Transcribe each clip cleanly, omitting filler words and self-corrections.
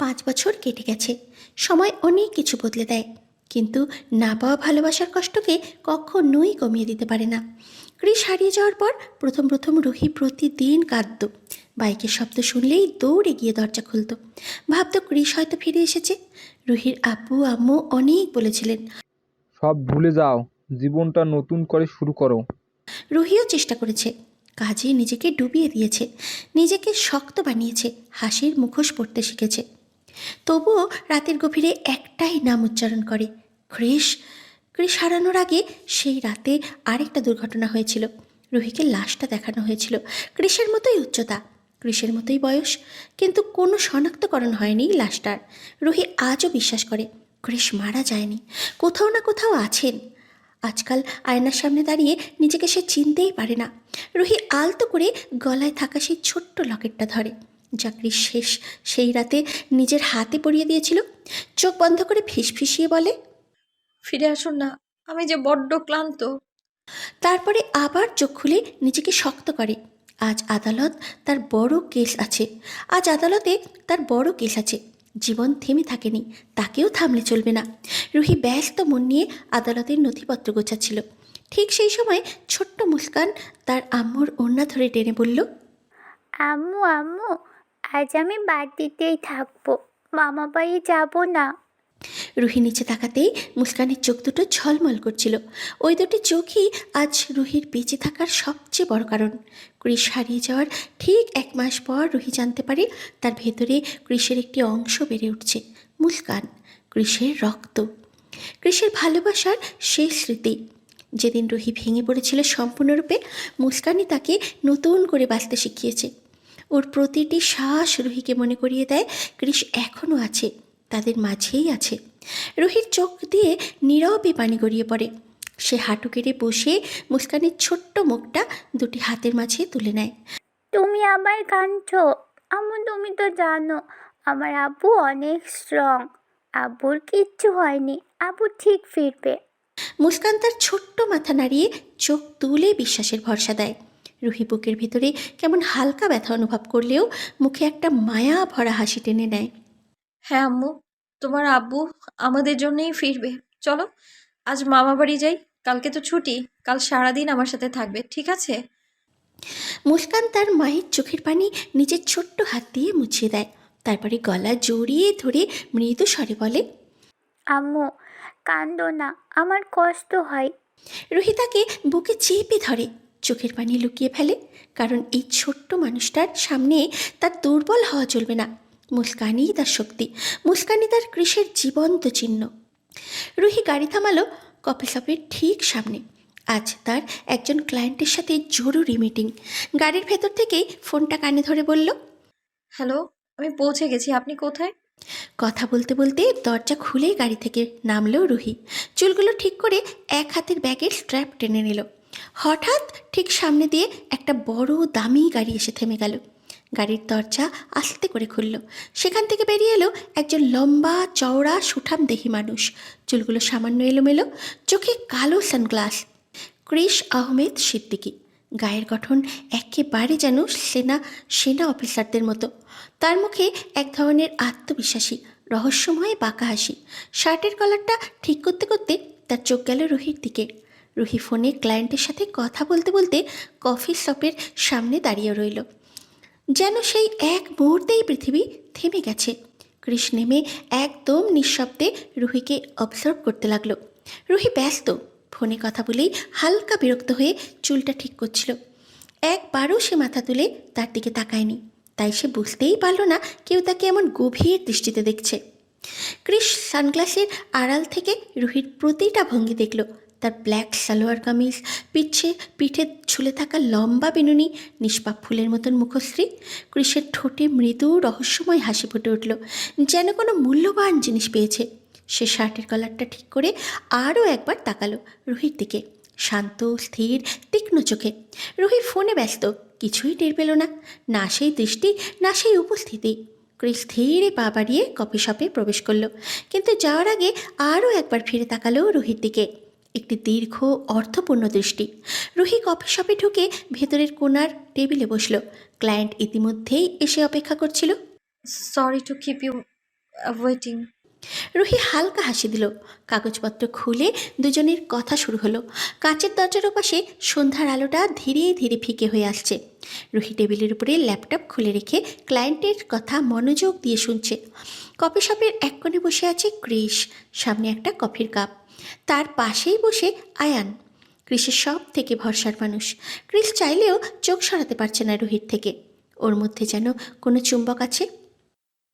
5 বছর কেটে গেছে। সময় অনেক কিছু বদলে দেয়, কিন্তু না পাওয়া ভালোবাসার কষ্টকে কখনোই কমিয়ে দিতে পারে না। ক্রিস হারিয়ে যাওয়ার পর প্রথম প্রথম রুহি প্রতিদিন কাঁদত। বাইকের শব্দ শুনলেই দৌড়ে গিয়ে দরজা খুলত। ভাবতো ক্রিস হয়তো ফিরে এসেছে। রুহির আব্বু আম্মু অনেক বলেছিলেন, সব ভুলে যাও, জীবনটা নতুন করে শুরু করো। রুহিও চেষ্টা করেছে, কাজে নিজেকে ডুবিয়ে দিয়েছে, নিজেকে শক্ত বানিয়েছে, হাসির মুখোশ পড়তে শিখেছে। তবুও রাতের গভীরে একটাই নাম উচ্চারণ করে, ক্রিস। ক্রিস হারানোর আগে সেই রাতে আরেকটা দুর্ঘটনা হয়েছিল। রুহিকে লাশটা দেখানো হয়েছিল। ক্রিসের মতোই উচ্চতা, ক্রিসের মতোই বয়স, কিন্তু কোনো শনাক্তকরণ হয়নি লাশটার। রুহি আজও বিশ্বাস করে ক্রিস মারা যায়নি, কোথাও না কোথাও আছেন। আজকাল আয়নার সামনে দাঁড়িয়ে নিজেকে সে চিনতেই পারে না। রুহি আলতো করে গলায় থাকা সেই ছোট্ট লকেটটা ধরে, যা ক্রিস সেই রাতে নিজের হাতে পরিয়ে দিয়েছিল। চোখ বন্ধ করে ফিসফিসিয়ে বলে, ফিরে আসুন না, আমি যে বড্ড ক্লান্ত। তারপরে আবার চোখ খুলে নিজেকে শক্ত করে। আজ আদালতে তার বড় কেস আছে। জীবন থেমে থাকেনি, তাকেও থামলে চলবে না। রুহি ব্যস্ত মন নিয়ে আদালতের নথিপত্র গোছাচ্ছিল। ঠিক সেই সময় ছোট্ট মুস্কান তার আম্মুর ওড়না ধরে টেনে বলল, আম্মু আম্মু, আজ আমি বাড়িতেই থাকবো, মামা বাড়ি যাব না। রুহি নিচে তাকাতেই মুস্কানের চোখ দুটো ঝলমল করছিল। ওই দুটি চোখই আজ রুহির বেঁচে থাকার সবচেয়ে বড় কারণ। ক্রিস হারিয়ে যাওয়ার ঠিক 1 মাস পর রুহি জানতে পারে তার ভেতরে ক্রিসের একটি অংশ বেড়ে উঠছে, মুস্কান, ক্রিসের রক্ত, ক্রিসের ভালোবাসার শেষ স্মৃতি। যেদিন রুহি ভেঙে পড়েছিল সম্পূর্ণরূপে, মুস্কানই তাকে নতুন করে বাঁচতে শিখিয়েছে। ওর প্রতিটি শ্বাস রুহিকে মনে করিয়ে দেয় ক্রিস এখনও আছে, তাদের মাঝেই আছে। রুহির চোখ দিয়ে নীরবে পানি গড়িয়ে পড়ে। সে হাঁটু কেড়ে বসে মুস্কানের ছোট্ট মুখটা দুটি হাতের মাঝে তুলে নেয়। তুমি আবার কাঁদছো? আম্মু, তুমি তো জানো আমার আব্বু অনেক স্ট্রং। আব্বুর কিচ্ছু হয়নি, আব্বু ঠিক ফিরবে। মুস্কান তার ছোট্ট মাথা নাড়িয়ে চোখ তুলে বিশ্বাসের ভরসা দেয়। রুহি বুকের ভেতরে কেমন হালকা ব্যথা অনুভব করলেও মুখে একটা মায়া ভরা হাসি টেনে নেয়। হ্যাঁ আম্মু, তোমার আব্বু আমাদের জন্যই ফিরবে। চলো আজ মামা বাড়ি যাই, কালকে তো ছুটি, কাল সারাদিন আমার সাথে থাকবে, ঠিক আছে? মুস্কান তার মায়ের চোখের পানি নিজের ছোট্ট হাত দিয়ে মুছিয়ে দেয়। তারপরে গলা জড়িয়ে ধরে মৃদু স্বরে বলে, আম্মু, কান্দো না, আমার কষ্ট হয়। রুহি তাকে বুকে চেপে ধরে, চোখের পানি লুকিয়ে ফেলে, কারণ এই ছোট্ট মানুষটার সামনে তার দুর্বল হওয়া চলবে না। মুস্কানই তার শক্তি, মুস্কানই তার ক্রিসের জীবন্ত চিহ্ন। রুহি গাড়ি থামালো কফি শপের ঠিক সামনে। আজ তার একজন ক্লায়েন্টের সাথে জরুরি মিটিং। গাড়ির ভেতর থেকেই ফোনটা কানে ধরে বলল, হ্যালো, আমি পৌঁছে গেছি, আপনি কোথায়? কথা বলতে বলতে দরজা খুলেই গাড়ি থেকে নামলো রুহি। চুলগুলো ঠিক করে এক হাতের ব্যাগের স্ট্র্যাপ টেনে নিল। হঠাৎ ঠিক সামনে দিয়ে একটা বড় দামি গাড়ি এসে থেমে গেল। গাড়ির দরজা আস্তে করে খুলল। সেখান থেকে বেরিয়ে এলো একজন লম্বা চওড়া সুঠাম দেহি মানুষ। চুলগুলো সামান্য এলোমেলো, চোখে কালো সানগ্লাস। ক্রিস আহমেদ সিদ্দিকী। গায়ের গঠন একেবারে যেন সেনা অফিসারদের মতো। তার মুখে এক ধরনের আত্মবিশ্বাসী রহস্যময় বাঁকা হাসি। শার্টের কলারটা ঠিক করতে করতে তার চোখ গেল রুহির দিকে। রুহি ফোনে ক্লায়েন্টের সাথে কথা বলতে বলতে কফি শপের সামনে দাঁড়িয়ে রইল, যেন সেই এক মুহূর্তেই পৃথিবী থেমে গেছে। ক্রিস নেমে একদম নিঃশব্দে রুহিকে অবজার্ভ করতে লাগলো। রুহি ব্যস্ত, ফোনে কথা বলেই হালকা বিরক্ত হয়ে চুলটা ঠিক করছিল। একবারও সে মাথা তুলে তার দিকে তাকায়নি, তাই সে বুঝতেই পারল না কেউ তাকে এমন গভীর দৃষ্টিতে দেখছে। ক্রিস সানগ্লাসের আড়াল থেকে রুহির প্রতিটা ভঙ্গি দেখল। তার ব্ল্যাক সালোয়ার কামিজ, পিঠে ঝুলে থাকা লম্বা বিনুনি, নিষ্পাপ ফুলের মতন মুখশ্রী। ক্রিসের ঠোঁটে মৃদু রহস্যময় হাসি ফুটে উঠল, যেন কোনো মূল্যবান জিনিস পেয়েছে। সে শার্টের কলারটা ঠিক করে আরও একবার তাকালো রুহির দিকে, শান্ত, স্থির, তীক্ষ্ণ চোখে। রুহি ফোনে ব্যস্ত, কিছুই টের পেল না, না সেই দৃষ্টি, না সেই উপস্থিতি। ক্রিস ধীরে পা বাড়িয়ে কফি শপে প্রবেশ করলো, কিন্তু যাওয়ার আগে আরও একবার ফিরে তাকালো রুহির দিকে। একটি দীর্ঘ অর্থপূর্ণ দৃষ্টি। রুহি কফি শপে ঢুকে ভেতরের কোণার টেবিলে বসলো। ক্লায়েন্ট ইতিমধ্যেই এসে অপেক্ষা করছিল। Sorry to keep you waiting. Ruhi হালকা হাসি দিল। কাগজপত্র খুলে দুজনের কথা শুরু হলো। কাঁচের দরজার ওপাশে সন্ধ্যার আলোটা ধীরে ধীরে ফিকে হয়ে আসছে। রুহি টেবিলের উপরে ল্যাপটপ খুলে রেখে ক্লায়েন্টের কথা মনোযোগ দিয়ে শুনছে। কফি শপের এক কোণে বসে আছে ক্রিস, সামনে একটা কফির কাপ। তার পাশেই বসে আয়ান, ক্রিসের সব থেকে ভরসার মানুষ। ক্রিস চাইলেও চোখ সরাতে পারছে না রুহির থেকে। ওর মধ্যে যেন কোনো চুম্বক আছে।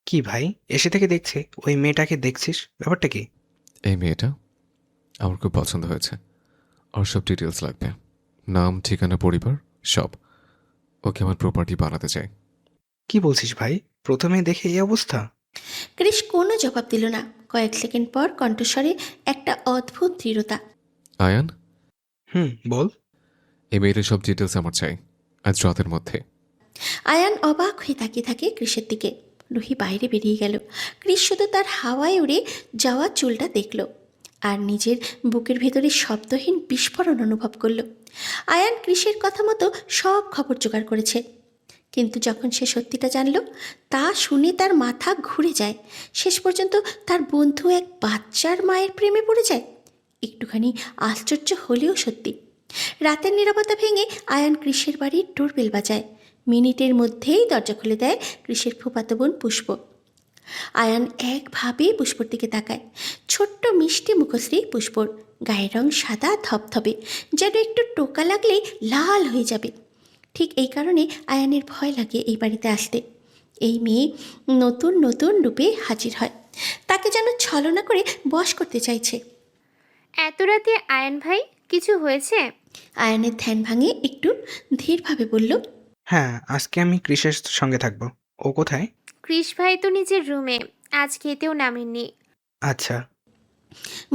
কি ভাই, এসে থেকে দেখছি ওই মেয়েটাকে দেখছিস, ব্যাপারটা কি? এই মেয়েটা আমার খুব পছন্দ হয়েছে। ওর সব ডিটেলস লাগবে, নাম, ঠিকানা, পরিবার সব। ওকে আমার প্রপার্টি বানাতে চাই। কি বলছিস ভাই, প্রথমে দেখে এই অবস্থা? ক্রিস কোনো জবাব দিল না। কয়েক সেকেন্ড পর কণ্ঠস্বরে একটা অদ্ভুত দৃঢ়তা। আয়ান, বল। এই মেয়েটার সব ডিটেলস আমার চাই, আজ রাতের মধ্যে। আয়ান অবাক হয়ে তাকিয়ে থাকে ক্রিসের দিকে। রুহি বাইরে বেরিয়ে গেল। ক্রিস শুধু তার হাওয়ায় উড়ে যাওয়া চুলটা দেখল আর নিজের বুকের ভেতরে শব্দহীন বিস্ফোরণ অনুভব করল। আয়ান ক্রিসের কথা মতো সব খবর জোগাড় করেছে, কিন্তু যখন সে সত্যিটা জানল, তা শুনে তার মাথা ঘুরে যায়। শেষ পর্যন্ত তার বন্ধু এক বাচ্চার মায়ের প্রেমে পড়ে যায়। একটুখানি আশ্চর্য হলেও সত্যি। রাতের নীরবতা ভেঙে আয়ান ক্রিসের বাড়ির ডোরবেল বাজায়। মিনিটের মধ্যেই দরজা খুলে দেয় ক্রিসের ফুফাতো বোন পুষ্প। আয়ান একভাবে পুষ্পর দিকে তাকায়। ছোট্ট মিষ্টি মুখশ্রী পুষ্পর, গায়ের রং সাদা ধপধপে, যেন একটু টোকা লাগলেই লাল হয়ে যাবে। ঠিক এই কারণে আয়ানের ভয় লাগে এই বাড়িতে আসতে। এই মেয়ে নতুন নতুন রূপে হাজির হয়, তাকে যেন ছলনা করে বশ করতে চাইছে। এত রাতে আয়ান ভাই, কিছু হয়েছে? আয়ানের ধ্যান ভাঙে একটু, ধীরভাবে বলল, হ্যাঁ, আজকে আমি ক্রিসের সঙ্গে থাকবো। ও কোথায়? ক্রিস ভাই তো নিজের রুমে, আজ খেতেও নামেননি। আচ্ছা।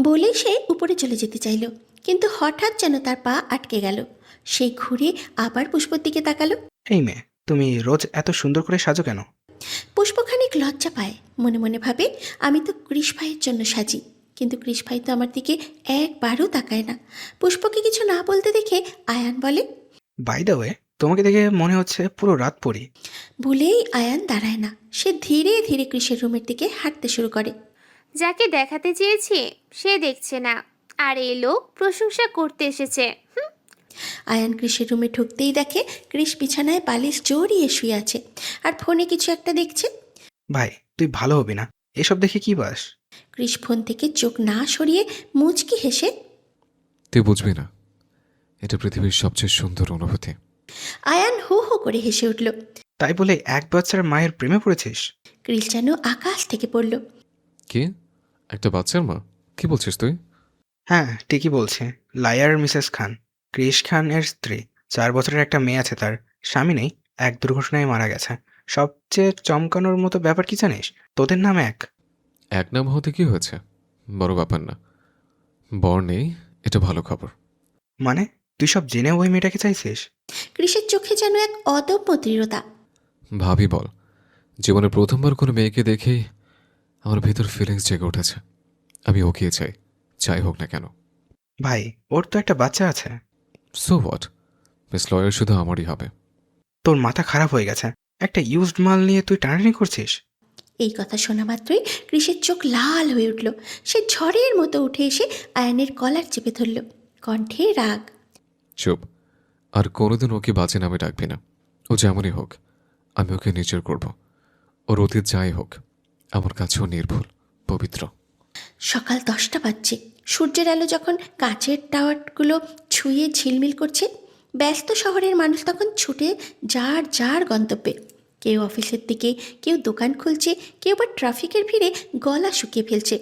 বলে সে উপরে চলে যেতে চাইল, কিন্তু হঠাৎ যেন তার পা আটকে গেল। সে ঘুরে আবার পুষ্পর দিকে তাকালো। এই মেয়ে, তুমি রোজ এত সুন্দর করে সাজো কেন? পুষ্পখানিক লজ্জা পায়, মনে মনে ভাবে, আমি তো কৃষ ভাইয়ের জন্য সাজি, কিন্তু কৃষ ভাই তো আমার দিকে একবারও তাকায় না। পুষ্পকে কিছু না বলতে দেখে আয়ান বলে, বাই দ্য ওয়ে, তোমাকে দেখে মনে হচ্ছে পুরো রাত পড়ি। বলেই আয়ান দাঁড়ায় না। সে ধীরে ধীরে কৃষের রুমের দিকে হাঁটতে শুরু করে। যাকে দেখাতে চেয়েছি সে দেখছে না, আর এই লোক প্রশংসা করতে এসেছে। আয়ান কৃষের রুমে ঢুকতেই দেখে কৃষ বিছানায় বালিশ জড়িয়ে শুয়ে আছে আর ফোনে কিছু একটা দেখছে। ভাই, তুই ভালো হবি না, এসব দেখে কি বাস? কৃষ ফোন থেকে চোখ না সরিয়ে মুচকি হেসে, তুই বুঝবি না, এটা পৃথিবীর সবচেয়ে সুন্দর অনুভূতি। আয়ান হু হু করে হেসে উঠল। তাই বলে এক বাচ্চার মায়ের প্রেমে পড়েছিস? কৃষ যেন আকাশ থেকে পড়ল। কি, একটা বাচ্চার মা? কি বলছিস তুই? হ্যাঁ, ঠিকই বলছে। লায়ার মিসেস খান, ক্রিস খানের স্ত্রী। 4 বছরের একটা মেয়ে আছে তার। স্বামী নেই, এক দুর্ঘটনায় মারা গেছে। সবচেয়ে চমকানোর মতো ব্যাপার কি জানিস? তোদের নাম এক। এক নাম হতে কি হয়েছে, বড় ব্যাপার না। বর নেই, এটা ভালো খবর। মানে, তুই সব জেনে ওই মেয়েটাকে চাইছিস? কৃষের চোখে যেন এক অদম্য দৃঢ়তা। ভাবি বল, জীবনে প্রথমবার কোনো মেয়েকে দেখেই আমার ভেতর ফিলিংস জেগে উঠেছে। আমি ওকে চাই, যাই হোক না কেন। ভাই, ওর তো একটা বাচ্চা আছে। সো হোয়াট, মিস লয়ার শুধু আমারই হবে। তোর মাথা খারাপ হয়ে গেছে, একটা ইউজড মাল নিয়ে তুই টানাটানি করছিস? এই কথা শোনা মাত্রই কৃষের চোখ লাল হয়ে উঠল। সে ঝড়ের মতো উঠে এসে আয়ানের কলার চেপে ধরল, কণ্ঠে রাগ। চুপ, আর কোনোদিন ওকে বাজে নামে ডাকবি না। ও যেমনই হোক, আমি ওকে নিজের করব। ওর অতীত যাই হোক, আমার কাছেও নির্ভুল, পবিত্র। সকাল 10টা বাজছে। সূর্যের আলো যখন কাচের টাওয়ারগুলো ছুঁয়ে ঝিলমিল করছে, ব্যস্ত শহরের মানুষ তখন ছুটে যার যার গন্তব্যে। কেউ অফিসের দিকে, কেউ দোকান খুলছে, কেউ বা ট্রাফিকের ভিড়ে গলা শুকিয়ে ফেলছে।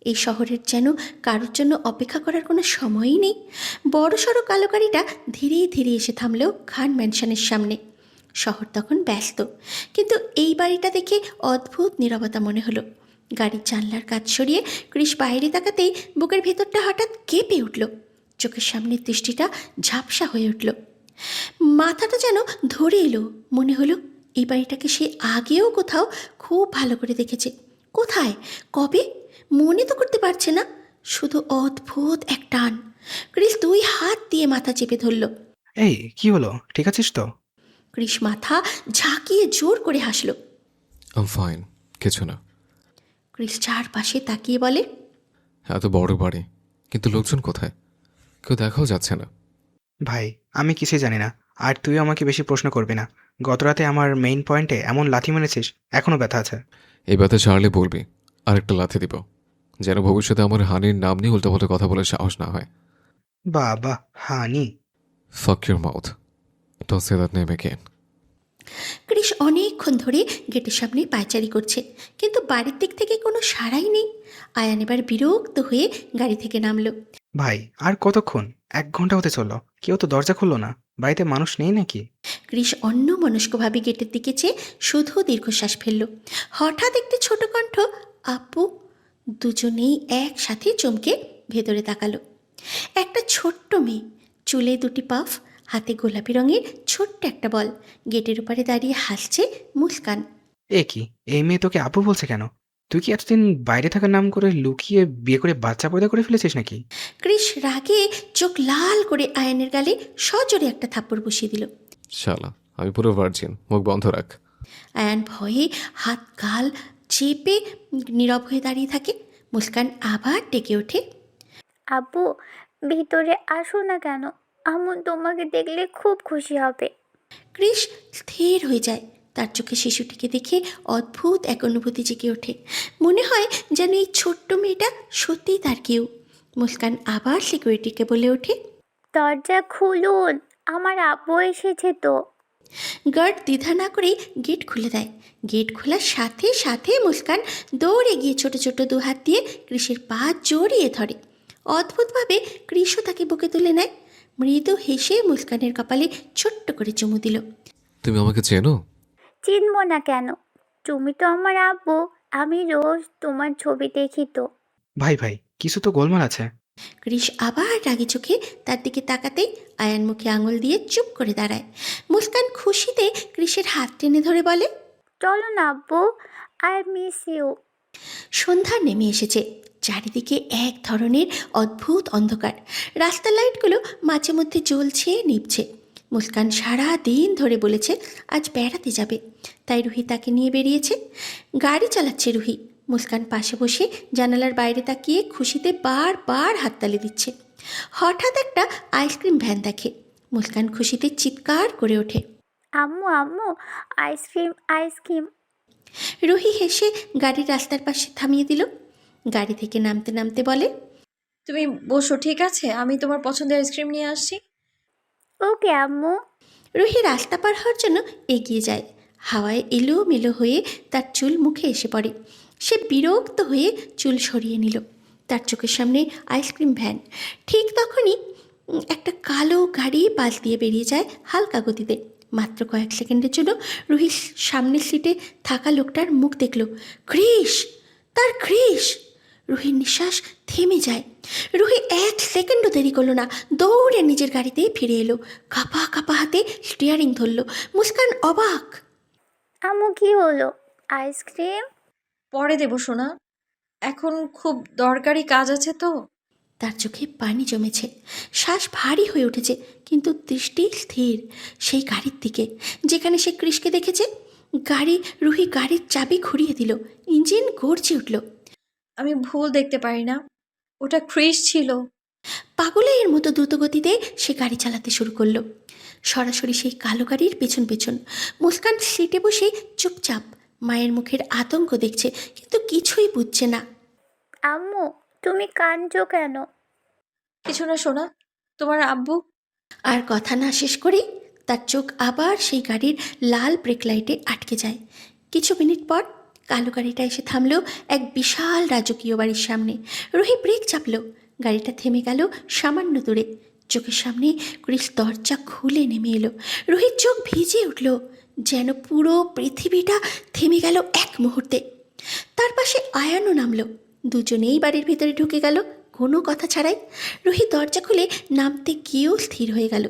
এই শহরের যেন কারোর জন্য অপেক্ষা করার কোনো সময়ই নেই। বড় সড়ো কালো গাড়িটা ধীরে ধীরে এসে থামলেও খান ম্যানশনের সামনে। শহর তখন ব্যস্ত, কিন্তু এই বাড়িটা দেখে অদ্ভুত নীরবতা মনে হলো। গাড়ির জানলার কাজ সরিয়ে কৃষ বাইরে তাকাতেই বুকের ভেতরটা হঠাৎ কেঁপে উঠল। চোখের সামনের দৃষ্টিটা ঝাপসা হয়ে উঠল। মাথাটা যেন ধরে এলো। মনে হলো এই বাড়িটাকে সে আগেও কোথাও খুব ভালো করে দেখেছে। কোথায়, কবে, মনে তো করতে পারছে না। শুধু অদ্ভুত এক টান। কৃষ 2 হাত দিয়ে মাথা চেপে ধরল। এই, কি হলো, ঠিক আছিস তো? কৃষ মাথা ঝাঁকিয়ে জোর করে হাসল। আম ফাইন, কিছু না। ক্রিস চারপাশে তাকিয়ে বলে, এত বড় বাড়ি, কিন্তু লোকজন কোথায়? কেউ দেখাও যাচ্ছে না। ভাই, আমি কিছুই জানি না, আর তুই আমাকে বেশি প্রশ্ন করবি না। গতরাতে আমার মেইন পয়েন্টে এমন লাথি মেরেছিস, এখনো ব্যথা আছে। এই ব্যথা ছাড়লে বলবি, আরেকটা লাথি দিব, যেন ভবিষ্যতে আমার হানির নাম নিয়ে উল্টাপাল্টা কথা বলে সাহস না হয়। বাবা, হানি? ফাক your mouth, don't say that name again. Chris অনেকক্ষণ ধরে গেটের সামনে পায়চারি করছে, কিন্তু বাড়ির দিক থেকে কোনো সাড়াই নেই। আয়ান এবার বিরক্ত হয়ে গাড়ি থেকে নামলো। ভাই, আর কতক্ষণ? 1 ঘন্টা হতে চললো, কেউ তো দরজা খুললো না। বাড়িতে মানুষ নেই নাকি? ক্রিস অন্যমনস্কভাবে গেটের দিকে চেয়ে শুধু দীর্ঘশ্বাস ফেলল। হঠাৎ একটি ছোট কণ্ঠ, আপু। দুজনেই একসাথে চমকে ভেতরে তাকালো। একটা ছোট্ট মেয়ে, চুলে 2টি পাফ, হাতে গোলাপি রঙের ছোট্ট একটা বল, গেটের উপরে দাঁড়িয়ে হাসছে মুস্কান। এ কি, এই মেয়ে তোকে আপু বলছে কেন? তুই কি এতদিন বাইরে থাকার নাম করে লুকিয়ে বিয়ে করে বাচ্চা পয়দা করে ফেলেছিস নাকি? ক্রিস রাগে চোখ লাল করে আয়ানের গালে সজোরে একটা থাপ্পড় বসিয়ে দিল। শালা, আমি পুরো ভার্জিন, মুখ বন্ধ রাখ। আয়ান ভয়ে হাত গাল চেপে নীরব হয়ে দাঁড়িয়ে থাকে। মুস্কান আবার ডেকে ওঠে, আব্বু, ভিতরে আসো না কেন? আম্মু তোমাকে দেখলে খুব খুশি হবে। ক্রিস স্থির হয়ে যায়। তার চোখে শিশুটিকে দেখে অদ্ভুত এক অনুভূতি জেগে ওঠে। মনে হয় যেন এই ছোট্ট মেয়েটা সত্যিই তার কেউ। মুস্কান আবার সিকিউরিটিকে বলে ওঠে, দরজা খুলুন, আমার আব্বু এসেছে তো। গার্ড দ্বিধা না করেই গেট খুলে দেয়। গেট খোলার সাথে সাথে মুস্কান দৌড়ে গিয়ে ছোট ছোট 2 হাত দিয়ে ক্রিসের পা জড়িয়ে ধরে। অদ্ভুতভাবে ক্রিসও তাকে বুকে তুলে নেয়। মৃদু হেসে মুস্কানের কপালে ছোট্ট করে চুমু দিল। তুমি আমাকে চেনো? চিনব না কেন? তুমি তো আমার আব্বু। আমি রোজ তোমার ছবি দেখি তো। ভাই ভাই, কিছু তো গোলমাল আছে। ক্রিস আবার রাগি চোখে তার দিকে তাকাতেই আয়ান মুখে আঙুল দিয়ে চুপ করে দাঁড়ায়। মুস্কান খুশিতে ক্রিসের হাত টেনে ধরে বলে, চলো না আব্বু, আই মিস ইউ। সন্ধ্যা নেমে এসেছে। চারিদিকে এক ধরনের অদ্ভুত অন্ধকার। রাস্তার লাইটগুলো মাঝে মধ্যে জ্বলছে নিভছে। মুস্কান সারা দিন ধরে বলেছে আজ বেড়াতে যাবে, তাই রুহি তাকে নিয়ে বেরিয়েছে। গাড়ি চালাচ্ছে রুহি। মুস্কান পাশে বসে জানালার বাইরে তাকিয়ে খুশিতে বারবার হাততালি দিচ্ছে। হঠাৎ একটা আইসক্রিম ভ্যান দেখে। মুস্কান খুশিতে চিৎকার করে ওঠে। আম্মু আম্মু, আইসক্রিম আইসক্রিম। রুহি হেসে গাড়ির রাস্তার পাশে থামিয়ে দিল। গাড়ি থেকে নামতে নামতে বলে, তুমি বসো, ঠিক আছে? আমি তোমার পছন্দের আইসক্রিম নিয়ে আসছি। ওকে আম্মু। রুহি রাস্তা পার হওয়ার জন্য এগিয়ে যায়। হাওয়ায় এলোমেলো হয়ে তার চুল মুখে এসে পড়ে। সে বিরক্ত হয়ে চুল সরিয়ে নিল। তার চোখের সামনে আইসক্রিম ভ্যান। ঠিক তখনই একটা কালো গাড়ি পাশ দিয়ে বেরিয়ে যায় হালকা গতিতে। মাত্র কয়েক সেকেন্ডের জন্য রুহি সামনের সিটে থাকা লোকটার মুখ দেখল। ক্রিস! তার ক্রিস! রুহির নিঃশ্বাস থেমে যায়। রুহি 1 সেকেন্ডও দেরি করলো না, দৌড়ে নিজের গাড়িতে ফিরে এলো। কাঁপা কাঁপা হাতে স্টিয়ারিং ধরল। মুস্কান অবাক। আম্মু কি হলো? আইসক্রিম? পরে দেবো সোনা, এখন খুব দরকারি কাজ আছে তো। তার চোখে পানি জমেছে, শ্বাস ভারী হয়ে উঠেছে, কিন্তু দৃষ্টি স্থির সেই গাড়ির দিকে যেখানে সে ক্রিসকে দেখেছে। রুহি গাড়ির চাবি ঘুরিয়ে দিল। ইঞ্জিন গর্জে উঠল। আমি ভুল দেখতে পারি না, ওটা ক্রিস ছিল। পাগলের মতো দ্রুতগতিতে সে গাড়ি চালাতে শুরু করলো, সরাসরি সেই কালো গাড়ির পেছন পেছন। মুস্কান সিটে বসে চুপচাপ মায়ের মুখের আতঙ্ক দেখছে, কিন্তু কিছুই বুঝছে না। আম্মু, তুমি কাঁদছো কেন? কিছু না সোনা, তোমার আব্বু। আর কথা না শেষ করেই তার চোখ আবার সেই গাড়ির লাল ব্রেক লাইটে আটকে যায়। কিছু মিনিট পর কালো গাড়িটা এসে থামলো এক বিশাল রাজকীয় বাড়ির সামনে। রুহি ব্রেক চাপলো। গাড়িটা থেমে গেল সামান্য দূরে। চোখের সামনে ক্রিস দরজা খুলে নেমে এলো। রুহির চোখ ভিজে উঠল, যেন পুরো পৃথিবীটা থেমে গেল এক মুহূর্তে। তার পাশে আয়ানও নামলো। দুজনেই বাড়ির ভিতরে ঢুকে গেল কোনো কথা ছাড়াই। রুহি দরজা খুলে নামতে গিয়েও স্থির হয়ে গেল।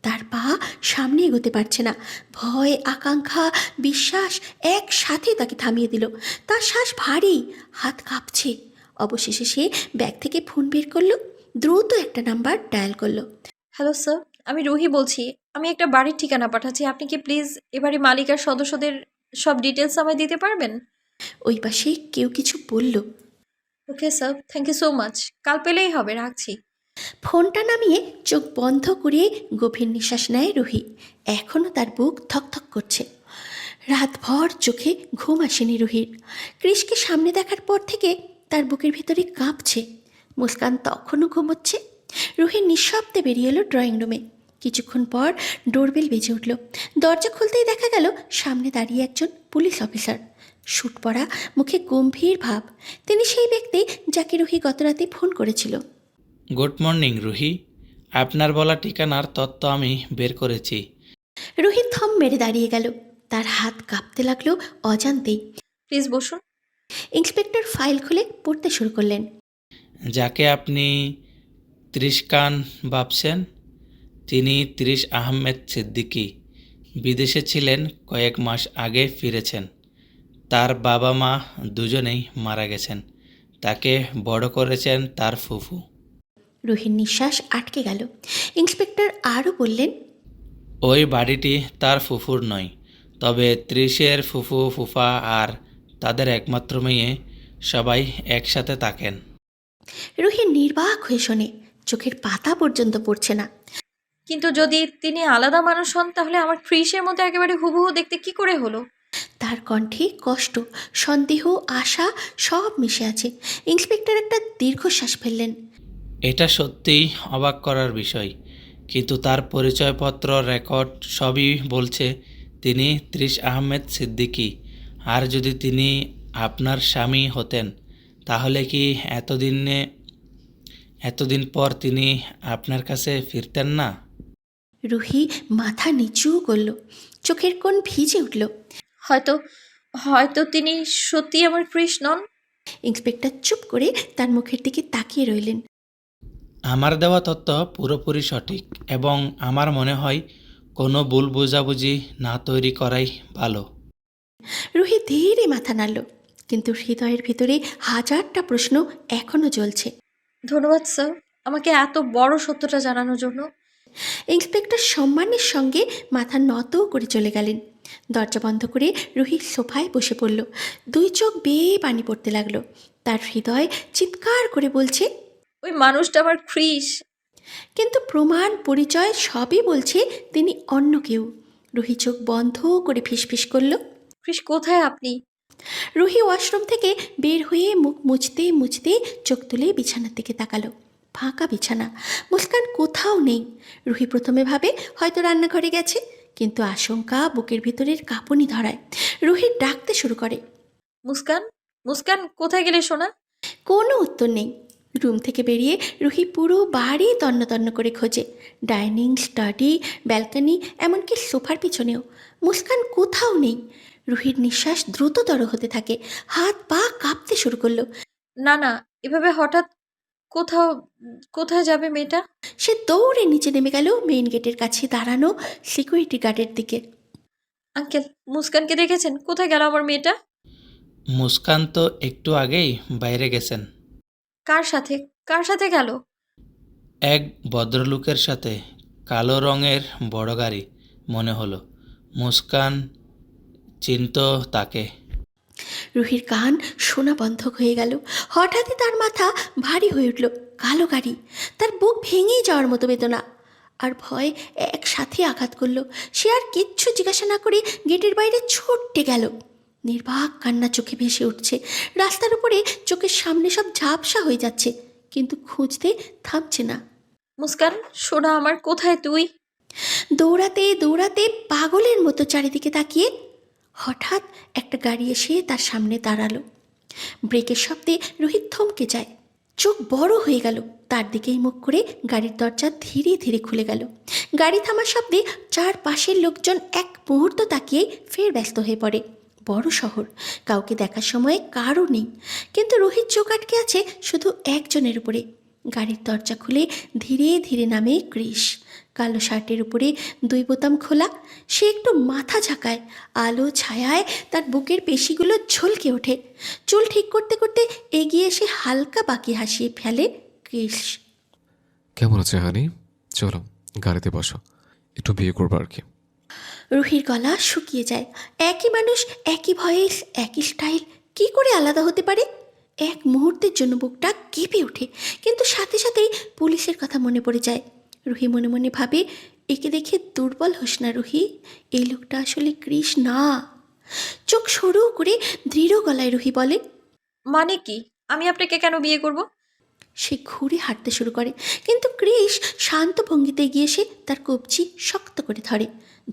তার পা সামনে এগোতে পারছে না। ভয়, আকাঙ্ক্ষা, বিশ্বাস একসাথে তাকে থামিয়ে দিল। তার শ্বাস ভারী, হাত কাঁপছে। অবশেষে সে ব্যাগ থেকে ফোন বের করলো, দ্রুত একটা নাম্বার ডায়াল করলো। হ্যালো স্যার, আমি রুহি বলছি। আমি একটা বাড়ির ঠিকানা পাঠাচ্ছি, আপনি কি প্লিজ এবারে মালিক আর সদস্যদের সব ডিটেলস আমায় দিতে পারবেন? ওই পাশে কেউ কিছু বলল। Okay sir, thank you so much. কাল পেলেই হবে, রাখছি। ফোনটা নামিয়ে চোখ বন্ধ করে গভীর নিঃশ্বাস নেয় রুহি। এখনও তার বুক থকথক করছে। রাতভর চোখে ঘুম আসেনি রুহির। কৃষকে সামনে দেখার পর থেকে তার বুকের ভিতরে কাঁপছে। মুস্কান তখনও ঘুমোচ্ছে। রুহির নিঃশব্দে বেরিয়ে এলো ড্রয়িং রুমে। কিছুক্ষণ পর ডোরবেল বেজে উঠল। দরজা খুলতেই দেখা গেল সামনে দাঁড়িয়ে একজন পুলিশ অফিসার। শুট পরা, মুখে গম্ভীর ভাব। তিনি সেই ব্যক্তি যাকে রুহি গতরাতে ফোন করেছিল। গুড মর্নিং রুহি, আপনার বলা ঠিকানার তথ্য আমি বের করেছি। রুহি থম মেরে দাঁড়িয়ে গেল। তার হাত কাঁপতে লাগলো অজান্তেই। প্লিজ বসুন। ইন্সপেক্টর ফাইল খুলে পড়তে শুরু করলেন। যাকে আপনি ত্রিশকান ভাবছেন, তিনি ত্রিশ আহমেদ সিদ্দিকী। বিদেশে ছিলেন, কয়েক মাস আগে ফিরেছেন। তার বাবা মা দুজনেই মারা গেছেন। তাকে বড় করেছেন তার ফুফু। রুহির নিঃশ্বাস আটকে গেল। ইন্সপেক্টর আরও বললেন, ওই বাড়িটি তার ফুফুর নয়, তবে ত্রিশের ফুফু ফুফা আর তাদের একমাত্র মেয়ে সবাই একসাথে থাকেন। রুহি নির্বাক হয়ে শোনে। চোখের পাতা পর্যন্ত পড়ছে না। কিন্তু যদি তিনি আলাদা মানুষ হন, তাহলে আমার ক্রিসের মতো একেবারে হুবহু দেখতে কি করে হলো? তার কণ্ঠে কষ্ট, সন্দেহ, আশা সব মিশে আছে। ইন্সপেক্টর একটা দীর্ঘশ্বাস ফেললেন। এটা সত্যিই অবাক করার বিষয়, কিন্তু তার পরিচয়পত্র, রেকর্ড সবই বলছে তিনি ত্রিশ আহমেদ সিদ্দিকী। আর যদি তিনি আপনার স্বামী হতেন, তাহলে কি এতদিন পর তিনি আপনার কাছে ফিরতেন না? রুহি মাথা নিচু করল। চোখের কোণ ভিজে উঠল। হয়তো হয়তো তিনি সত্যি আমার ক্রিস নন। ইন্সপেক্টর চুপ করে তার মুখের দিকে তাকিয়ে রইলেন। আমার দেওয়া তথ্য পুরোপুরি সঠিক, এবং আমার মনে হয় কোনো ভুল বোঝাবুঝি না তৈরি করাই ভালো। রুহি ধীরে মাথা নাড়ল, কিন্তু হৃদয়ের ভিতরে হাজারটা প্রশ্ন এখনও জ্বলছে। ধন্যবাদ স্যার, আমাকে এত বড় সত্যটা জানানোর জন্য। ইন্সপেক্টর সম্মানের সঙ্গে মাথা নত করে চলে গেলেন। দরজা বন্ধ করে রুহি সোফায় বসে পড়ল। দুই চোখ বেয়ে পানি পড়তে লাগলো। তার হৃদয় চিৎকার করে বলছে, ওই মানুষটা আমার ক্রিস। কিন্তু প্রমাণ, পরিচয় সবই বলছে তিনি অন্য কেউ। রুহি চোখ বন্ধ করে ফিসফিস করল, ক্রিস কোথায় আপনি? রুহি ওয়াশরুম থেকে বের হয়ে মুখ মুছতে মুছতে চোখ তুলে বিছানার দিকে তাকালো। ফাঁকা বিছানা, মুস্কান কোথাও নেই। রুহি প্রথমে ভাবে হয়তো রান্নাঘরে গেছে, কিন্তু আশঙ্কা বুকের ভিতরের কাঁপুনি ধরায়। রুহি ডাকতে শুরু করে, মুস্কান, মুস্কান কোথায় গেলে সোনা? কোনো উত্তর নেই। রুম থেকে বেরিয়ে রুহি পুরো বাড়ি তন্ন তন্ন করে খোঁজে। ডাইনিং, স্টাডি, ব্যালকনি, এমনকি সোফার পিছনেও। মুস্কান কোথাও নেই। রুহির নিঃশ্বাস দ্রুততর হতে থাকে। হাত পা কাঁপতে শুরু করলো। না না, এভাবে হঠাৎ কোথায় যাবে মেয়েটা? সে দৌড়ে নিচে নেমে গেল মেইন গেটের কাছে দাঁড়ানো সিকিউরিটি গার্ডের দিকে। আঙ্কেল, মুস্কানকে দেখেছেন? কোথায় গেল আমার মেয়েটা? মুস্কান তো একটু আগেই বাইরে গেছেন। কার সাথে গেল? এক ভদ্রলোকের সাথে। কালো রঙের বড় গাড়ি মনে হলো। মুস্কান চিনত তাকে। রুহির কান শোনা বন্ধ হয়ে গেল। হঠাৎই তার মাথা ভারী হয়ে উঠল। কালো গাড়ি, তার বুক ভেঙেই যাওয়ার মতো বেদনা আর ভয় একসাথে আঘাত করলো। সে আর কিচ্ছু জিজ্ঞাসা না করে গেটের বাইরে ছুটে গেল। নির্বাক কান্না চোখে ভেসে উঠছে। রাস্তার উপরে চোখের সামনে সব ঝাপসা হয়ে যাচ্ছে, কিন্তু খুঁজতে থামছে না। মুস্কান সোনা আমার, কোথায় তুই? দৌড়াতে দৌড়াতে পাগলের মতো চারিদিকে তাকিয়ে হঠাৎ একটা গাড়ি এসে তার সামনে দাঁড়ালো। ব্রেকের শব্দে রোহিত থমকে যায়। চোখ বড় হয়ে গেল। তার দিকেই মুখ করে গাড়ির দরজা ধীরে ধীরে খুলে গেল। গাড়ি থামার শব্দে চারপাশের লোকজন এক মুহূর্ত তাকিয়ে ফের ব্যস্ত হয়ে পড়ে। বড় শহর, কাউকে দেখার সময় কারও নেই, কিন্তু রোহিত চোখ আটকে আছে শুধু একজনের উপরে। গাড়ির দরজা খুলে ধীরে ধীরে নামে ক্রিস। কালো শার্টের উপরে 2 বোতাম খোলা। সে একটু মাথা ঝাঁকায়। আলো ছায়ায় তার বুকের পেশিগুলো ঝলকে ওঠে। চুল ঠিক করতে করতে এগিয়ে এসে হালকা বাকি হাসিয়ে ফেলে ক্রিস। কেমন আছে হানি? চলো গাড়িতে বসো, একটু বিয়ে করবো আর কি। রুহির গলা শুকিয়ে যায়। একই মানুষ, একই ভয়েস, একই স্টাইল, কি করে আলাদা হতে পারে? এক মুহূর্তের জন্য বুকটা কেঁপে ওঠে, কিন্তু সাথে সাথেই পুলিশের কথা মনে পড়ে যায়। রুহি মনে মনে ভাবে, একে দেখে দুর্বল হোস না রুহি, এই লোকটা আসলে কৃষ না। চোখ সরু করে দৃঢ় গলায় রুহি বলে, মানে কি? আমি আপনাকে কেন বিয়ে করব? সে ঘুরে হাঁটতে শুরু করে, কিন্তু কৃষ শান্ত ভঙ্গিতে গিয়ে সে তার কবজি শক্ত করে ধরে,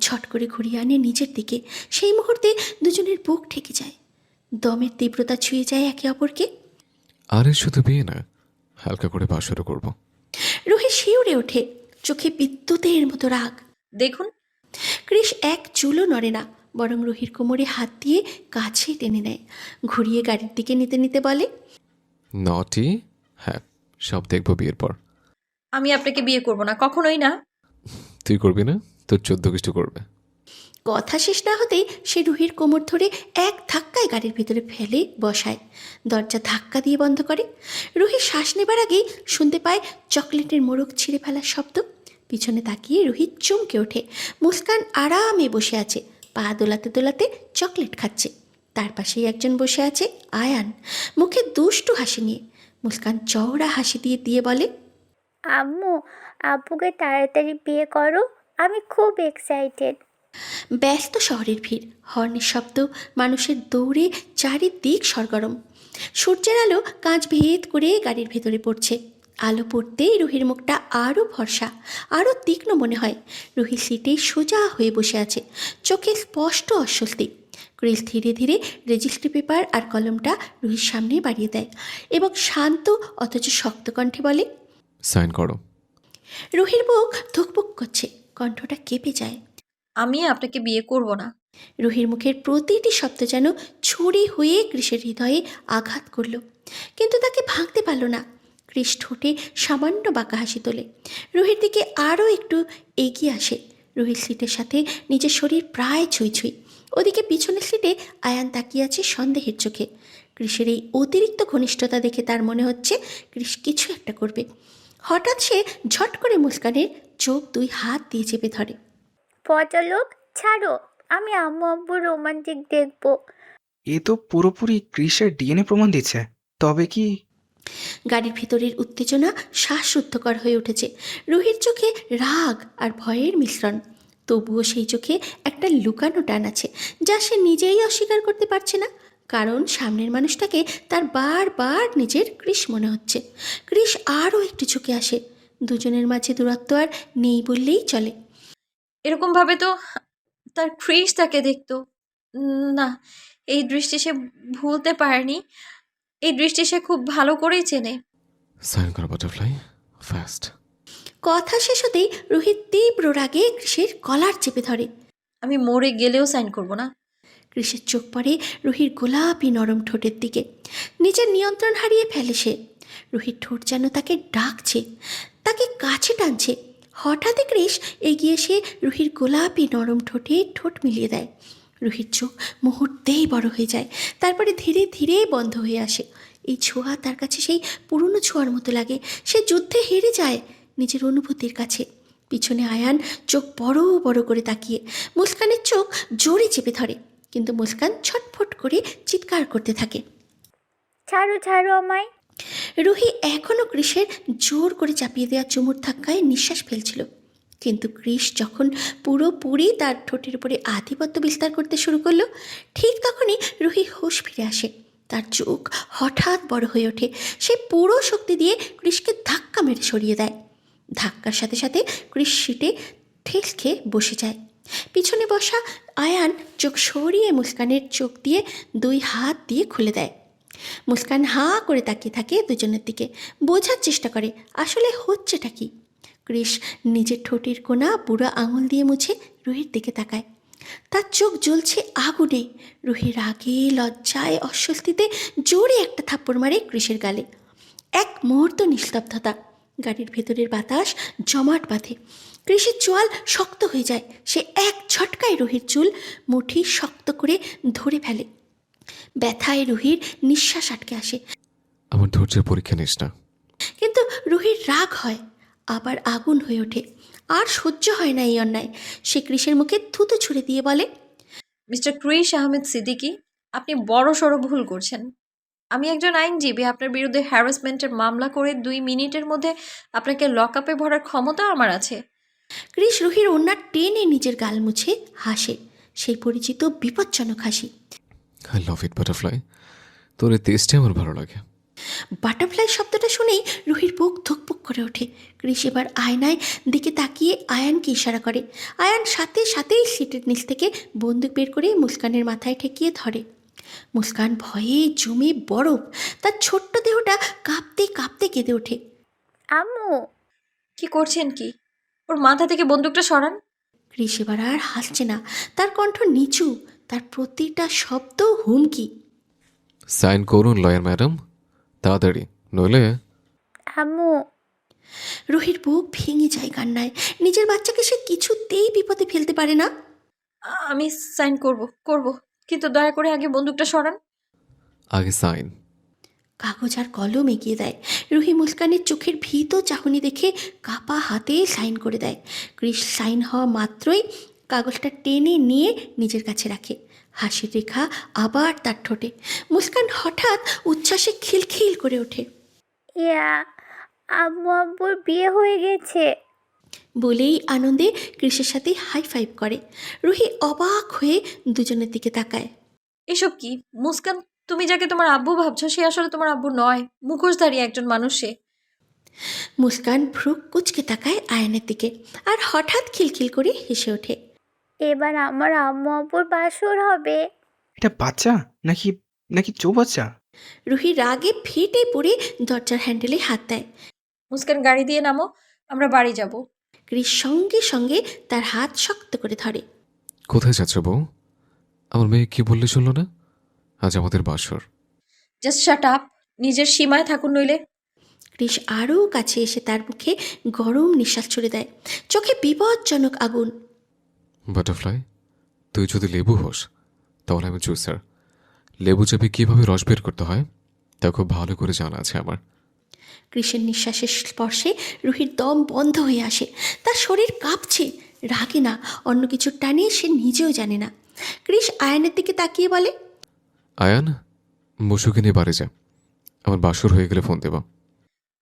ঝট করে ঘুরিয়ে আনে নিজের দিকে। সেই মুহূর্তে দুজনের বুক ঠেকে যায়, দমের তীব্রতা ছুঁয়ে যায় একে অপরকে। আরে শুধু বিয়ে না, হালকা করে বাসরও করব। রুহি শিউরে ওঠে, চোখে বিদ্যুতের মতো রাগ। দেখুন, কৃষ এক চুলও নড়ে না, বরং রুহির কোমরে হাত দিয়ে কাছে টেনে নেয়, ঘুরিয়ে গাড়ির দিকে নিতে নিতে বলে, নটি, হ্যাঁ, সব দেখবো বিয়ের পর। আমি আপনাকে বিয়ে করব না, কখনোই না। তুই করবি না? তোর 14 কিছু করবে। কথা শেষ না হতেই সে রুহির কোমর ধরে এক ধাক্কায় গাড়ির ভিতরে ফেলে বসায়, দরজা ধাক্কা দিয়ে বন্ধ করে। রুহি শ্বাস নেবার আগেই শুনতে পায় চকলেটের মোড়ক ছিঁড়ে ফেলার শব্দ। পিছনে তাকিয়ে রুহি চমকে ওঠে। মুস্কান আরামে বসে আছে, পা দোলাতে দোলাতে চকলেট খাচ্ছে। তার পাশেই একজন বসে আছে, আয়ান, মুখে দুষ্টু হাসি নিয়ে। মুস্কান চওড়া হাসি দিয়ে দিয়ে বলে, আম্মু, আব্বুকে তাড়াতাড়ি বিয়ে করো, আমি খুব এক্সাইটেড। ব্যস্ত শহরের ভিড়, হর্নের শব্দ, মানুষের দৌড়ে চারিদিক সরগরম। সূর্যের আলো কাঁচ ভেদ করে গাড়ির ভেতরে পড়ছে। আলো পড়তেই রুহির মুখটা আরও ভরসা, আরও তীক্ষ্ণ মনে হয়। রুহি সিটে সোজা হয়ে বসে আছে, চোখে স্পষ্ট অস্বস্তি। ক্রিস ধীরে ধীরে রেজিস্ট্রি পেপার আর কলমটা রুহির সামনে বাড়িয়ে দেয় এবং শান্ত অথচ শক্ত কণ্ঠে বলে, সাইন করো। রুহির বুক ধুকপুক করছে, কণ্ঠটা কেঁপে যায়। আমি আপনাকে বিয়ে করব না। রুহির মুখের প্রতিটি শব্দ যেন ছুরি হয়ে কৃষের হৃদয়ে আঘাত করল, কিন্তু তাকে ভাঙতে পারল না। কৃষ ঠোঁটে সামান্য বাঁকা হাসি তোলে, রুহির দিকে আরও একটু এগিয়ে আসে। রুহির সিটের সাথে নিজের শরীর প্রায় ছুঁই ছুঁই। ওদিকে পিছনের সিটে আয়ান তাকিয়ে আছে সন্দেহের চোখে। কৃষের এই অতিরিক্ত ঘনিষ্ঠতা দেখে তার মনে হচ্ছে কৃষ কিছু একটা করবে। হঠাৎ সে ঝট করে মুস্কানের চোখ দুই হাত দিয়ে চেপে ধরে। ভদ্রলোক, ছাড়ো, আমি আম্মু আব্বুর রোমান্টিক দেখবো। এ তো পুরোপুরি ক্রিসের ডিএনএ প্রমাণ দিচ্ছে। তবে কি? গাড়ির ভিতরের উত্তেজনা শ্বাসরুদ্ধকর হয়ে উঠেছে। রুহির চোখে রাগ আর ভয়ের মিশ্রণ, তবুও সেই চোখে একটা লুকানো টান আছে যা সে নিজেই অস্বীকার করতে পারছে না। কারণ সামনের মানুষটাকে তার বারবার নিজের কৃষ মনে হচ্ছে। কৃষ আরও একটু ঝুঁকে আসে, দুজনের মাঝে দূরত্ব আর নেই বললেই চলে। এরকমভাবে তো তার ক্রিস তাকে দেখতো না। এই দৃষ্টি সে ভুলতে পারেনি। এই দৃষ্টি সে খুব ভালো করেই চেনে। সাইন করো বাটারফ্লাই, ফাস্ট। কথা শেষ হতেই রুহি তীব্র রাগে কৃষের কলার চেপে ধরে। আমি মরে গেলেও সাইন করব না। কৃষের চোখ পড়ে রুহির গোলাপি নরম ঠোঁটের দিকে। নিজের নিয়ন্ত্রণ হারিয়ে ফেলে সে। রুহির ঠোঁট যেন তাকে ডাকছে, তাকে কাছে টানছে। হঠাৎই কৃষ এগিয়ে এসে রুহির গোলাপি নরম ঠোঁটে ঠোঁট মিলিয়ে দেয়। রুহির চোখ মুহূর্তেই বড় হয়ে যায়, তারপরে ধীরে ধীরে বন্ধ হয়ে আসে। এই ছোঁয়া তার কাছে সেই পুরনো ছোঁয়ার মতো লাগে। সে যুদ্ধে হেরে যায় নিজের অনুভূতির কাছে। পিছনে আয়ান চোখ বড় বড় করে তাকিয়ে মুস্কানের চোখ জোরে চেপে ধরে, কিন্তু মুস্কান ছটফট করে চিৎকার করতে থাকে। ছাড়ো, ছাড়ো আমায়। রুহি এখনও কৃষের জোর করে চাপিয়ে দেওয়া চুমুর ধাক্কায় নিঃশ্বাস ফেলছিল, কিন্তু কৃষ যখন পুরোপুরি তার ঠোঁটের উপরে আধিপত্য বিস্তার করতে শুরু করলো, ঠিক তখনই রুহি হুঁশ ফিরে আসে। তার চোখ হঠাৎ বড় হয়ে ওঠে। সে পুরো শক্তি দিয়ে কৃষকে ধাক্কা মেরে সরিয়ে দেয়। ধাক্কার সাথে সাথে কৃষ সিটে ঠেস খেয়ে বসে যায়। পিছনে বসা আয়ান চোখ সরিয়ে মুস্কানের চোখ দিয়ে দুই হাত দিয়ে খুলে দেয়। মুস্কান হাঁ করে তাকিয়ে থাকে দুজনের দিকে, বোঝার চেষ্টা করে আসলে হচ্ছেটা কি। কৃষ নিজের ঠোঁটের কোণা বুড়ো আঙুল দিয়ে মুছে রুহির দিকে তাকায়। তার চোখ জ্বলছে আগুনে। রুহি রাগে, লজ্জায়, অস্বস্তিতে জোরে একটা থাপ্পড় মারে কৃষের গালে। এক মুহূর্ত নিস্তব্ধতা। গাড়ির ভেতরের বাতাস জমাট বাঁধে। কৃষির চোয়াল শক্ত হয়ে যায়। সে এক ঝটকায় রুহির চুল মুঠি শক্ত করে ধরে ফেলে। ব্যথায় রুহির নিঃশ্বাস আটকে আসে। আমার ধৈর্যের পরীক্ষা নিস না। কিন্তু রুহির রাগ হয়, আবার আগুন হয়ে ওঠে। আর সহ্য হয় না এই অন্যায়। সে কৃষের মুখে থুতু ছুঁড়ে দিয়ে বলে, মিস্টার ক্রিশ আহমেদ সিদ্দিকী, আপনি বড় সড়ো ভুল করছেন। আমি একজন আইনজীবী, আপনার বিরুদ্ধে হ্যারাসমেন্টের মামলা করে 2 মিনিটের মধ্যে আপনাকে লকআপে ভরার ক্ষমতা আমার আছে। ক্রিস রুহির ওড়না টেনে নিজের গাল মুছে হাসে, সেই পরিচিত বিপজ্জনক হাসি। আই লাভ ইট বাটারফ্লাই, তোর এই তেজটাই আমার ভালো লাগে। বাটারফ্লাই শব্দটা শুনেই রুহির বুক ধুকপুক করে ওঠে। ক্রিস এবার আয়নায় দিকে তাকিয়ে আয়ানকে ইশারা করে। আয়ান সাথে সাথেই সিটের নিচ থেকে বন্দুক বের করে মুস্কানের মাথায় ঠেকিয়ে ধরে। মুস্কান ভয়ে জমে বরফ, তার ছোট্ট দেহটা কাঁপতে কাঁপতে কেঁদে ওঠে। আম্মু, কি করছেন কি? ওর মাথা থেকে বন্দুকটা সরান। ক্রিস এবার আর হাসছে না, তার কণ্ঠ নিচু, তার প্রতিটা শব্দ হুমকি। সাইন করুন লয়ার ম্যাডাম, তাড়াতাড়ি, নইলে। আম্মু, রুহির বুক ভেঙে যায় কান্নায়। নিজের বাচ্চাকে সে কিছুতেই বিপদে ফেলতে পারে না। আমি সাইন করব, কিন্তু দয়া করে আগে বন্দুকটা সরান। আগে সাইন। কাগজ আর কলম এগিয়ে দেয়। রুহি মুস্কানের চোখের ভীত চাহনি দেখে কাপা হাতে সাইন করে দেয়। ক্রিস সাইন হওয়া মাত্রই কাগজটা টেনে নিয়ে নিজের কাছে রাখে। হাসির রেখা আবার তার ঠোঁটে। মুস্কান হঠাৎ উচ্ছ্বাসে খিলখিল করে ওঠে। ইয়া, আম্মু আব্বুর বিয়ে হয়ে গেছে। বলেই আনন্দে ক্রিসের সাথে হাই ফাইভ করে। রুহি অবাক হয়ে দুজনের দিকে তাকায়। এসব কি মুস্কান? তুমি যাকে তোমার আব্বু ভাবছো সে আসলে তোমার আব্বু নয়, মুখোশধারী একজন মানুষ সে। মুস্কান ভ্রু কুচকে তাকায় আয়নের দিকে আর হঠাৎ খিলখিল করে হেসে ওঠে। এবার আমার আম্মু আব্বুর বাসর হবে। এটা বাচ্চা নাকি নাকি চৌবাচ্চা? রুহি রাগে ফেটে পড়ে দরজার হ্যান্ডেলে হাত দেয়। মুস্কান, গাড়ি দিয়ে নামো, আমরা বাড়ি যাব। ক্রিস সঙ্গে সঙ্গে তার হাত শক্ত করে ধরে। কোথায় যাচ্ছ বউ? আমার মেয়ে কি বললে শুনলো না? আজ আমাদের বাসর। জাস্ট শাট আপ, নিজের সীমায় থাকুন নইলে। ক্রিস আরও কাছে এসে তার মুখে গরম নিঃশ্বাস ছুড়ে দেয়, চোখে বিপজ্জনক আগুন। বাটারফ্লাই, তুই যদি লেবু হোস তাহলে আমি জুসার। লেবু চাপে কীভাবে রস বের করতে হয় তা খুব ভালো করে জানা আছে আমার। ক্রিসের নিঃশ্বাসের স্পর্শে রুহির দম বন্ধ হয়ে আসে। তার শরীর কাঁপছে, রাগে না, অন্য কিছুর টানে সে নিজেও জানে না। ক্রিস আয়নের দিকে তাকিয়ে বলে, আয়ান, মশুকে নিয়ে বাড়ি যা, আমার বাসর হয়ে গেলে ফোন দেব।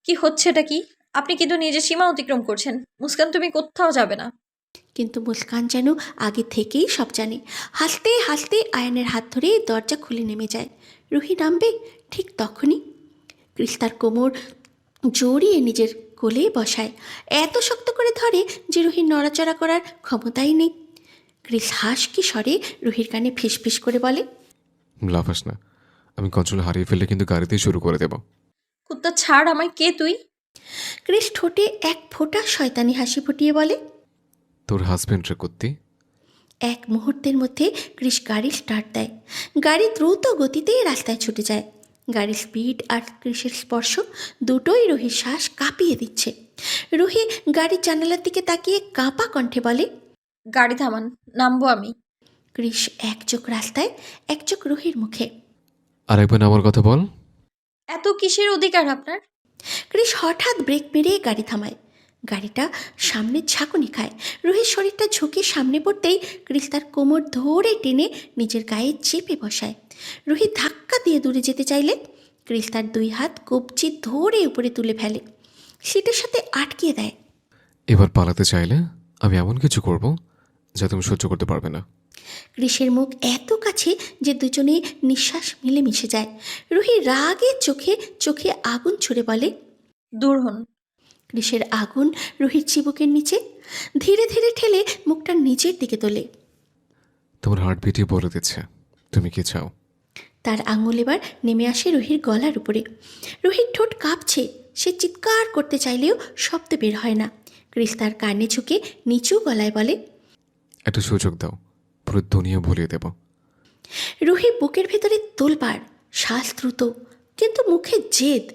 কি হচ্ছে এটা কি? আপনি কিন্তু নিজের সীমা অতিক্রম করছেন। মুস্কান, তুমি কোথাও যাবে না। কিন্তু মুস্কান যেন আগে থেকেই সব জানে। হাসতে হাসতে আয়নের হাত ধরে দরজা খুলে নেমে যায়। রুহি নামবে ঠিক তখনই ক্রিস তার কোমর জড়িয়ে নিজের কোলে বসায়, এত শক্ত করে ধরে যে রুহির নড়াচড়া করার ক্ষমতাই নেই। ক্রিস হাসকি স্বরে রুহির কানে ফিসফিস করে বলে, লাফাস না, আমি কন্ট্রোল হারিয়ে ফেললে কিন্তু গাড়িতেই শুরু করে দেব। কুত্তা ছাড় আমায়, কে তুই? ক্রিস ঠোঁটে এক ফোঁটা শয়তানি হাসি ফুটিয়ে বলে। তোর হাজব্যান্ডরে কুত্তি। এক মুহূর্তের মধ্যে ক্রিস গাড়ি স্টার্ট দেয়। গাড়ি দ্রুত গতিতে রাস্তায় ছুটে যায়। গাড়ির স্পিড আর ক্রিসের স্পর্শ দুটোই রুহির শ্বাস কাঁপিয়ে দিচ্ছে। রুহি গাড়ির জানালার দিকে তাকিয়ে কাঁপা কণ্ঠে বলে, গাড়ি থামান, নামবো আমি। ক্রিস এক চোখ রাস্তায়, এক চোখ রুহির মুখে। আর একবার আমার কথা বল। এত কিসের অধিকার আপনার? ক্রিস হঠাৎ ব্রেক মেরে গাড়ি থামায়। গাড়িটা সামনে ঝাঁকুনি খায়। রুহির শরীরটা ঝুঁকে সামনে পড়তেই ক্রিস তার কোমর ধরে টেনে নিজের গায়ে চেপে বসায়। রুহি ধাক্কা দিয়ে দূরে যেতে চাইলে ক্রিস তার 2 হাত কবজি ধরে উপরে তুলে ফেলে, সিটের সাথে আটকিয়ে দেয়। এবার পালাতে চাইলে আমি এমন কিছু করব যা তুমি সহ্য করতে পারবে না। ক্রিসের মুখ এত কাছে যে দুজনে নিঃশ্বাস মিলে মিশে যায়। রুহি রাগে চোখে চোখে আগুন ছুড়ে বলে, দূর হন। ক্রিসের আগুন রুহির চিবুকের নিচে। ধীরে ধীরে ঠেলে মুখটা নিচের দিকে তোলে। তোমার হার্টবিটই বলে দিচ্ছে তুমি কি চাও। তার আঙুল এবার নেমে আসে রুহির গলার উপরে। রুহির ঠোঁট কাঁপছে, সে চিৎকার করতে চাইলেও শব্দ বের হয় না। ক্রিস তার কানে ঝুঁকে নিচু গলায় বলে, একটা সুযোগ দাও, পুরো দুনিয়া ভুলিয়ে দেব। রুহি বুকের ভেতরে তোলপাড়, শ্বাস দ্রুত, কিন্তু মুখে জেদ।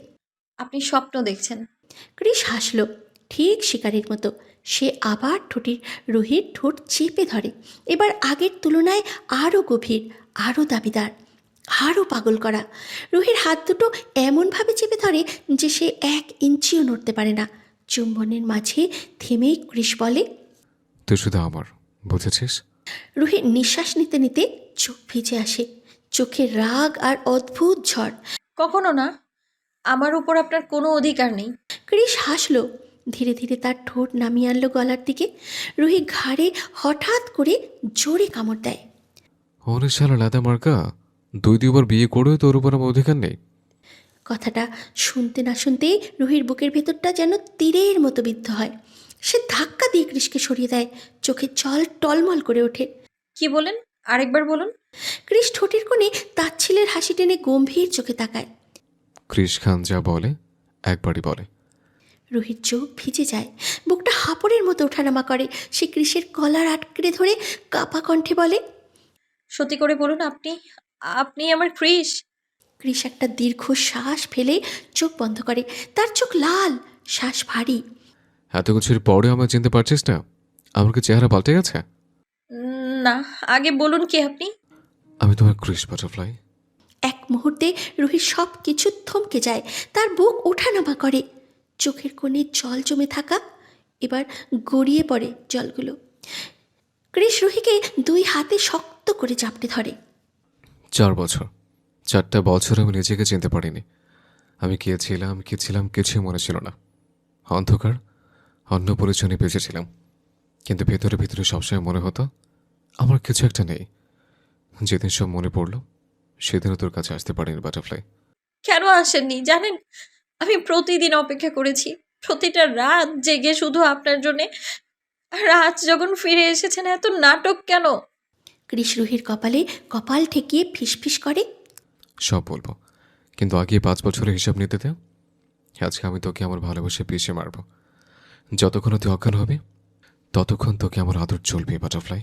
আপনি স্বপ্ন দেখছেন। ক্রিস হাসল, ঠিক শিকারের মতো। সে আবার রুহির ঠোঁট চেপে ধরে, এবার আগের তুলনায় আরও গভীর, আরও দাবিদার, আরও পাগল করা। রুহির হাত দুটো এমনভাবে চেপে ধরে যে সে 1 ইঞ্চিও নড়তে পারে না। চুম্বনের মাঝে থেমেই ক্রিস বলে, তুই শুধু আমার, বুঝেছিস? রুহি নিঃশ্বাস নিতে নিতে চোখ ভিজে আসে। চোখে রাগ আর অদ্ভুত ঝড়। কখনো না, আমার উপর আপনার কোনো অধিকার নেই। কৃষ হাসলো, ধীরে ধীরে তার ঠোঁট নামিয়ে আনলো গলার দিকে। রুহি ঘাড়ে হঠাৎ করে জোরে কামড় দেয়। অনেক শালা লাদা মার্কা, 2-2বার বিয়ে করেও তোর উপর আমার অধিকার নেই। কথাটা শুনতে না শুনতেই রুহির বুকের ভেতরটা যেন তীরের মতো বিদ্ধ হয়। সে ধাক্কা দিয়ে কৃষকে সরিয়ে দেয়, চোখে জল টলমল করে ওঠে। কি বলেন? আরেকবার বলুন। কৃষ ঠোঁটের কোণে তাচ্ছিলের হাসি টেনে গম্ভীর চোখে তাকায়। ক্রিশ খান যা বলে একবারই বলে। রুহির চোখ ভিজে যায়, বুকটা হাঁপড়ের মতো ওঠানামা করে। সে কৃষের কলার আটকে ধরে কাপা কণ্ঠে বলে, সত্যি করে বলুন, আপনি আপনি আমার ক্রিশ? কৃষ একটা দীর্ঘ শ্বাস ফেলে চোখ বন্ধ করে। তার চোখ লাল, শ্বাস ভারী। এত কিছুর পরে আমার চিনতে পারছিস না? আমার কি চেহারা পাল্টে গেছে? না, আগে বলুন কি আপনি? আমি তোমার ক্রিশ বাটারফ্লাই। এক মুহূর্তে রুহির সব কিছু থমকে যায়, তার বুক ওঠানামা করে। চোখের কোণে জল জমে থাকা এবার গড়িয়ে পড়ে জলগুলো। কৃষ রুহিকে 2 হাতে শক্ত করে চাপটে ধরে। 4 বছর, 4টা বছর আমি নিজেকে চিনতে পারিনি। আমি কে ছিলাম কি ছিলাম কিছুই মনে ছিল না। অন্ধকার, অন্য পরিচয় নিয়ে বেঁচেছিলাম। কিন্তু ভেতরে ভেতরে সবসময় মনে হতো আমার কিছু একটা নেই। যেদিন সব মনে পড়লো সেদিনও তোর কাছে আসতে পারিনি বাটারফ্লাই। কেন আসেননি জানেন? আমি প্রতিদিন অপেক্ষা করেছি, প্রতিটা রাত জেগে শুধু আপনার জন্যে। আর আজ যখন ফিরে এসেছেন, এত নাটক কেন? কৃষ রুহির কপালে কপাল ঠেকিয়ে ফিসফিস করে, সব বলবো, কিন্তু আগে 5 বছরের হিসাব নিতে দে। আজকে আমি তোকে আমার ভালোবাসে পিছিয়ে মারবো। যতক্ষণ তুই অজ্ঞান হবে ততক্ষণ তোকে আমার আদর চলবে বাটারফ্লাই।